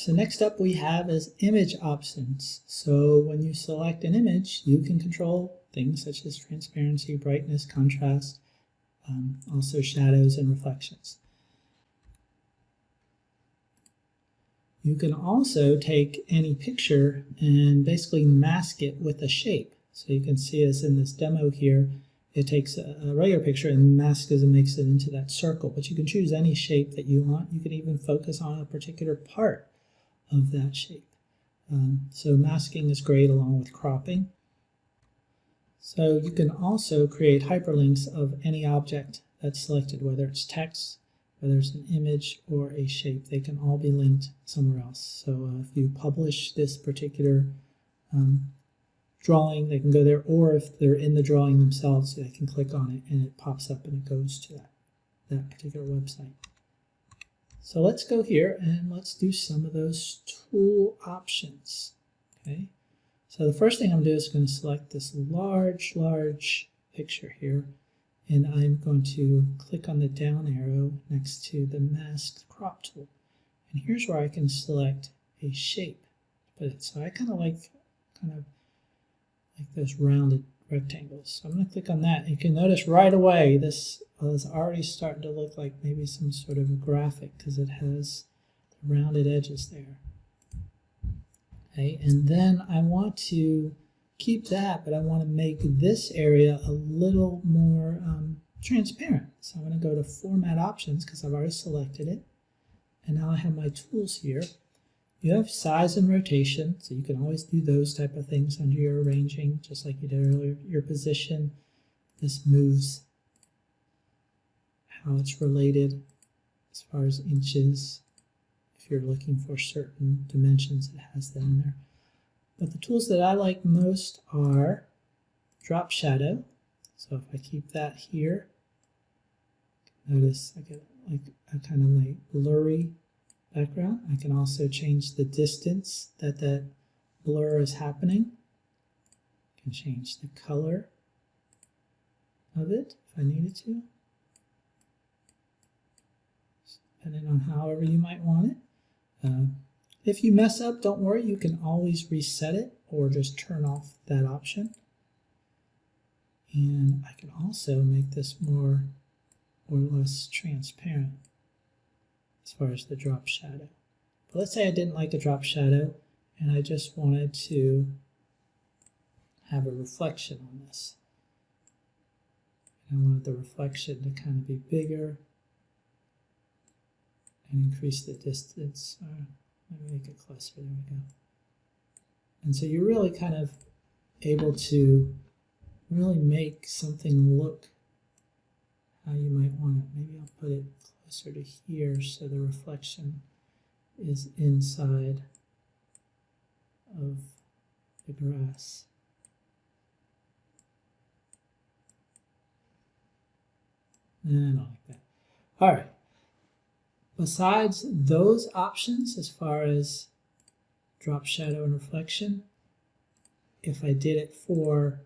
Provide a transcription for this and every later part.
So next up we have is image options. So when you select an image, you can control things such as transparency, brightness, contrast, also shadows and reflections. You can also take any picture and basically mask it with a shape. So you can see as in this demo here, it takes a regular picture and masks it and makes it into that circle. But you can choose any shape that you want. You can even focus on a particular part of that shape. So masking is great along with cropping. So you can also create hyperlinks of any object that's selected, whether it's text, whether it's an image or a shape. They can all be linked somewhere else. So if you publish this particular drawing, they can go there, or if they're in the drawing themselves, they can click on it and it pops up and it goes to that particular website. So let's go here and let's do some of those tool options. Okay. So the first thing I'm going to do is going to select this large picture here, and I'm going to click on the down arrow next to the mask crop tool. And here's where I can select a shape. So I kind of like those rounded rectangles. So I'm going to click on that. You can notice right away this is already starting to look like maybe some sort of a graphic because it has the rounded edges there. Okay, and then I want to keep that, but I want to make this area a little more transparent. So I'm going to go to Format Options because I've already selected it. And now I have my tools here. You have size and rotation, so you can always do those type of things under your arranging, just like you did earlier. Your position, this moves how it's related as far as inches. If you're looking for certain dimensions, it has that in there. But the tools that I like most are drop shadow. So if I keep that here, notice I get like a kind of like blurry background. I can also change the distance that that blur is happening. I can change the color of it if I needed to, depending on however you might want it. If you mess up, don't worry, you can always reset it or just turn off that option. And I can also make this more or less transparent as far as the drop shadow. But let's say I didn't like a drop shadow and I just wanted to have a reflection on this. And I wanted the reflection to kind of be bigger and increase the distance. Let me make it closer, there we go. And so you're really kind of able to really make something look how you might want it. Maybe I'll put it closer to here so the reflection is inside of the grass. And I like that. All right. Besides those options, as far as drop shadow and reflection, if I did it for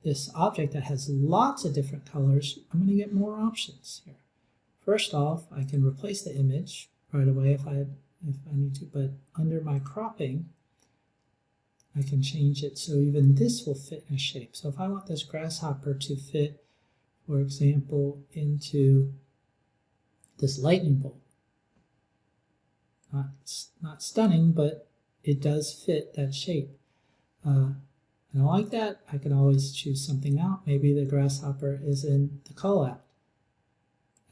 this object that has lots of different colors, I'm going to get more options here. First off, I can replace the image right away if I need to, but under my cropping, I can change it so even this will fit in a shape. So if I want this grasshopper to fit, for example, into this lightning bolt, not stunning, but it does fit that shape. And I like that. I can always choose something out. Maybe the grasshopper is in the call out.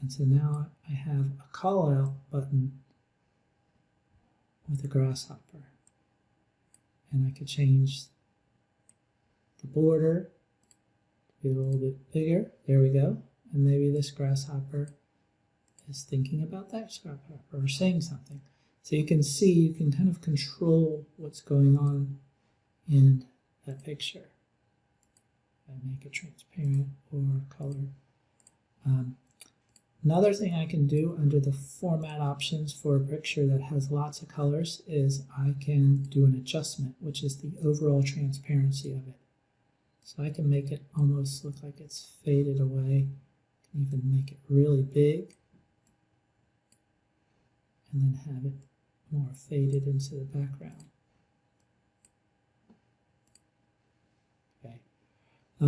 And so now I have a call out button with a grasshopper. And I could change the border to be a little bit bigger. There we go. And maybe this grasshopper is thinking about that grasshopper or saying something. So you can see, you can kind of control what's going on in that picture. I make it transparent or color. Another thing I can do under the format options for a picture that has lots of colors is I can do an adjustment, which is the overall transparency of it. So I can make it almost look like it's faded away. I can even make it really big and then have it more faded into the background. Okay.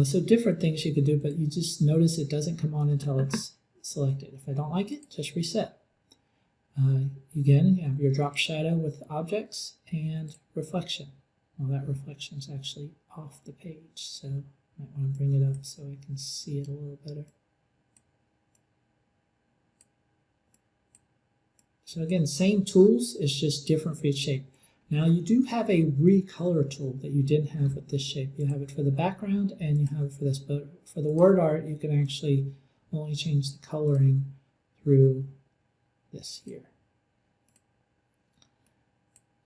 So different things you could do, but you just notice it doesn't come on until it's selected. If I don't like it, just reset. Again, you have your drop shadow with objects and reflection. Well, that reflection is actually off the page, so I might want to bring it up so I can see it a little better. So again, same tools, it's just different for each shape. Now you do have a Recolor tool that you didn't have with this shape. You have it for the background and you have it for this, but for the word art you can actually only change the coloring through this here.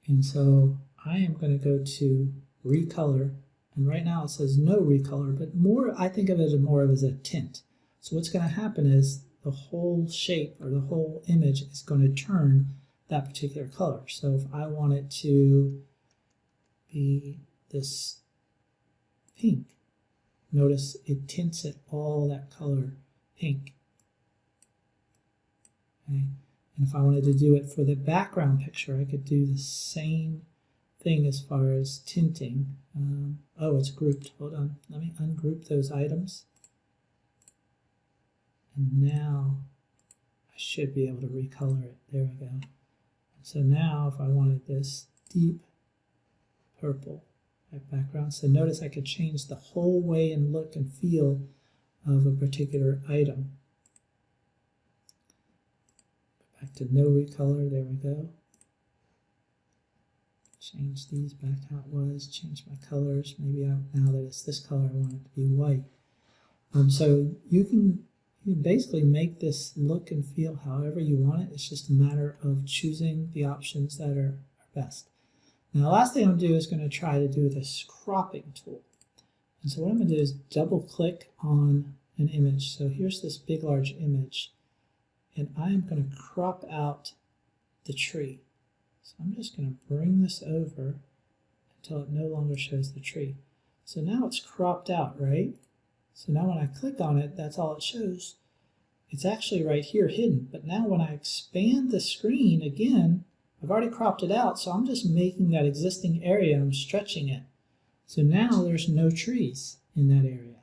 And so I am going to go to Recolor, and right now it says no recolor, but more, I think of it as more of as a tint. So what's going to happen is the whole shape or the whole image is going to turn that particular color. So if I want it to be this pink, notice it tints it all that color pink. Okay. And if I wanted to do it for the background picture, I could do the same thing as far as tinting. Oh, it's grouped. Hold on. Let me ungroup those items. And now I should be able to recolor it. There we go. So now if I wanted this deep purple background, so notice I could change the whole way and look and feel of a particular item. Back to no recolor, there we go. Change these back to how it was, change my colors. Maybe now that it's this color, I want it to be white. So you can basically make this look and feel however you want it. It's just a matter of choosing the options that are best. Now the last thing I'm going to do is going to try to do this cropping tool. And so what I'm going to do is double click on an image. So here's this big large image. And I am going to crop out the tree. So I'm just going to bring this over until it no longer shows the tree. So now it's cropped out, right? So now when I click on it, that's all it shows. It's actually right here hidden. But now when I expand the screen again, I've already cropped it out, so I'm just making that existing area, I'm stretching it. So now there's no trees in that area.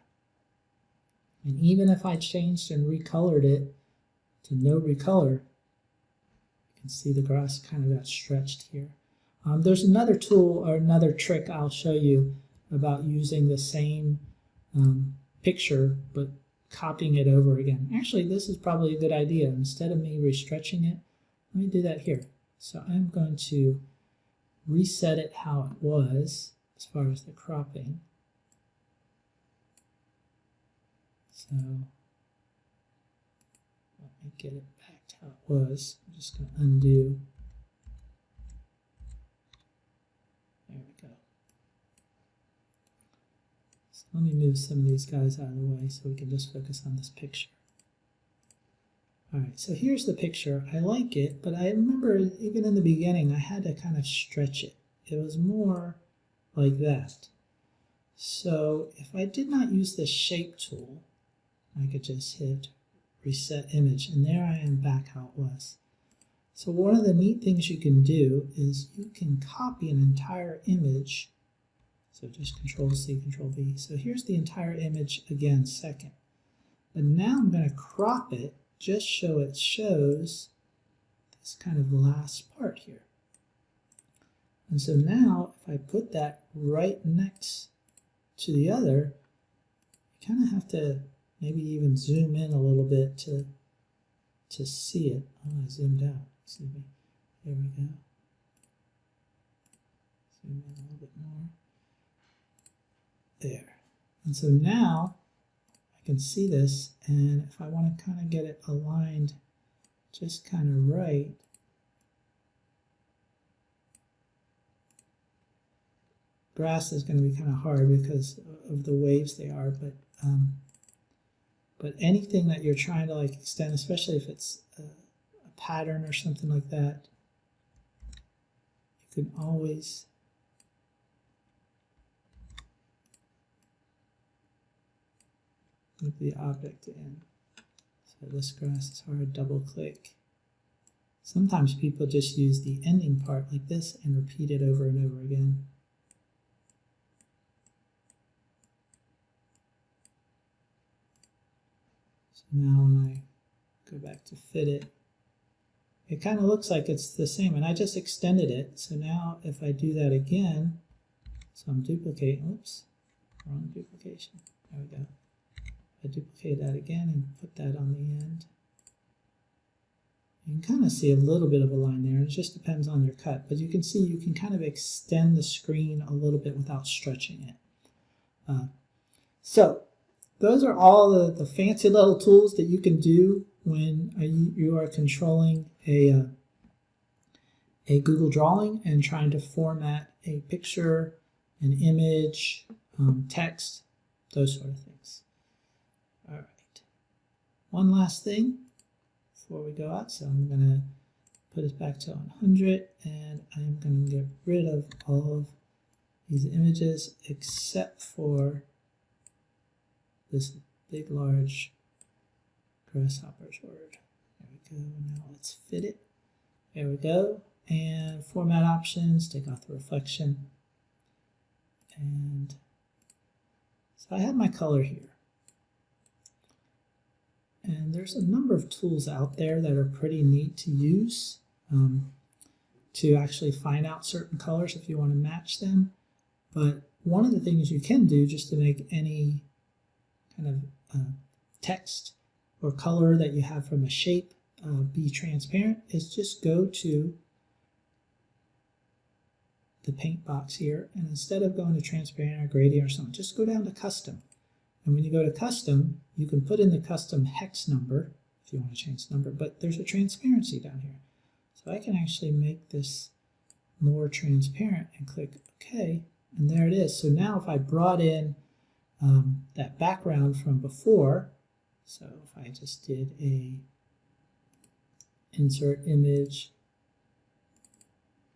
And even if I changed and recolored it to no recolor, you can see the grass kind of got stretched here. There's another tool or another trick I'll show you about using the same picture but copying it over again. Actually, this is probably a good idea. Instead of me restretching it, let me do that here. So I'm going to reset it how it was as far as the cropping. So let me get it back to how it was. I'm just going to undo. There we go. So let me move some of these guys out of the way so we can just focus on this picture. Alright, so here's the picture. I like it, but I remember even in the beginning I had to kind of stretch it. It was more like that. So if I did not use the shape tool, I could just hit reset image, and there I am back how it was. So one of the neat things you can do is you can copy an entire image. So just Control C, Control V. So here's the entire image again, second. But now I'm going to crop it just so it shows this kind of last part here. And so now if I put that right next to the other, you kind of have to maybe even zoom in a little bit to see it. Oh, I zoomed out. Excuse me. There we go. Zoom in a little bit more. There. And so now I can see this, and if I want to kind of get it aligned just kind of right, grass is going to be kind of hard because of the waves they are, but anything that you're trying to like extend, especially if it's a pattern or something like that, you can always move the object in. So this grass is hard, double click. Sometimes people just use the ending part like this and repeat it over and over again. So now when I go back to fit it, it kind of looks like it's the same, and I just extended it. So now if I do that again, so I'm duplicating, oops, wrong duplication. There we go. I duplicate that again and put that on the end. You can kind of see a little bit of a line there. It just depends on your cut, but you can see you can kind of extend the screen a little bit without stretching it. So those are all the fancy little tools that you can do when you are controlling a Google drawing and trying to format a picture, an image, text, those sort of things. All right. One last thing before we go out. So I'm going to put it back to 100, and I'm going to get rid of all of these images except for this big, large grasshopper's word. There we go. Now let's fit it. There we go. And format options, take off the reflection. And so I have my color here. And there's a number of tools out there that are pretty neat to use to actually find out certain colors if you want to match them. But one of the things you can do just to make any kind of text or color that you have from a shape be transparent is just go to the paint box here, and instead of going to transparent or gradient or something, just go down to custom. And when you go to custom, you can put in the custom hex number if you want to change the number, but there's a transparency down here. So I can actually make this more transparent and click OK, and there it is. So now if I brought in that background from before, so if I just did a insert image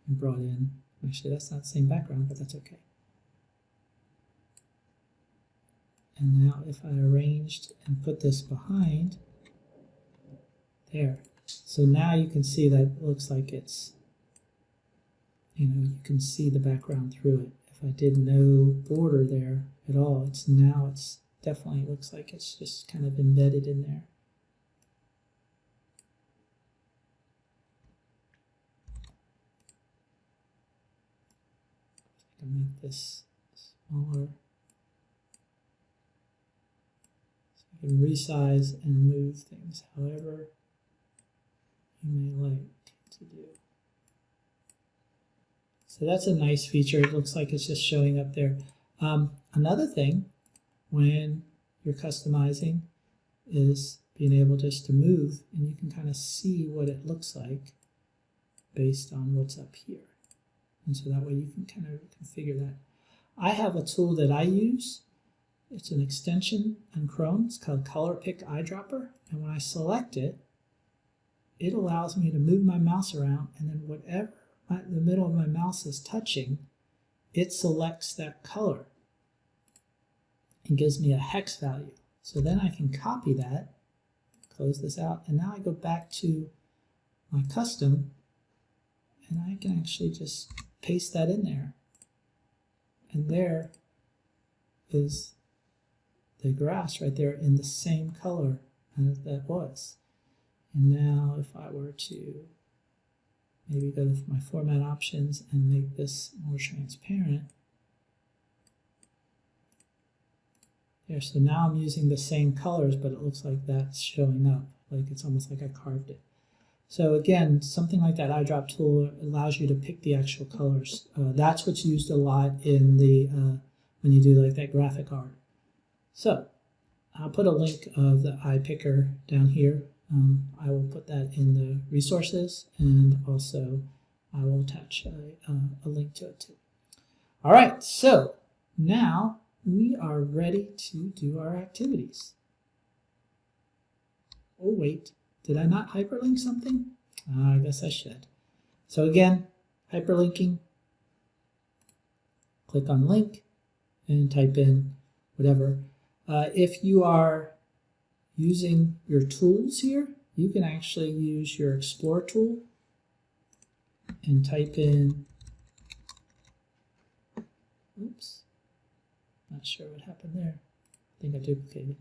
and brought in, actually that's not the same background, but that's okay. And now if I arranged and put this behind, there. So now you can see that it looks like it's, you can see the background through it. If I did no border there at all, it's definitely looks like it's just kind of embedded in there. I can make this smaller. So you can resize and move things however you may like to do. So that's a nice feature. It looks like it's just showing up there. Another thing when you're customizing is being able just to move, and you can kind of see what it looks like based on what's up here. And so that way you can kind of configure that. I have a tool that I use. It's an extension in Chrome. It's called Color Pick Eyedropper. And when I select it, it allows me to move my mouse around, and then whatever the middle of my mouse is touching, it selects that color and gives me a hex value. So then I can copy that, close this out, and now I go back to my custom, and I can actually just paste that in there. And there is the grass right there in the same color as that was. And now if I were to maybe go to my format options and make this more transparent. There, so now I'm using the same colors, but it looks like that's showing up. Like it's almost like I carved it. So again, something like that eyedrop tool allows you to pick the actual colors. That's what's used a lot in the when you do like that graphic art. So I'll put a link of the eye picker down here. I will put that in the resources, and also I will attach a link to it too. All right, so now we are ready to do our activities. Oh wait, did I not hyperlink something? I guess I should. So again, hyperlinking, click on link and type in whatever. If you are using your tools here, you can actually use your Explore tool and type in, oops, not sure what happened there. I think I duplicated.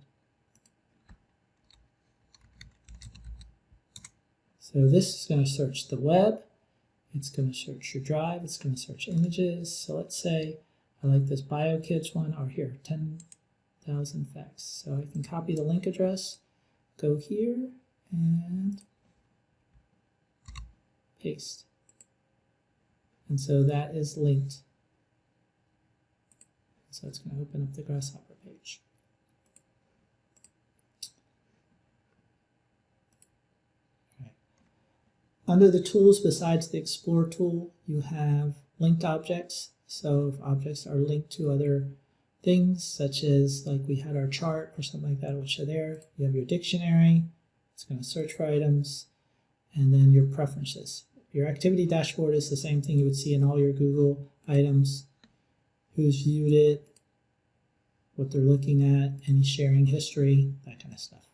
So this is going to search the web, it's going to search your drive, it's going to search images. So let's say I like this BioKids one, or here, 10,000 facts. So I can copy the link address, go here, and paste. And so that is linked. So it's going to open up the Grasshopper page. Under the tools, besides the Explore tool, you have linked objects. So if objects are linked to other things, such as like we had our chart or something like that, which are there. You have your dictionary, it's going to search for items, and then your preferences. Your activity dashboard is the same thing you would see in all your Google items. Who's viewed it, what they're looking at, any sharing history, that kind of stuff.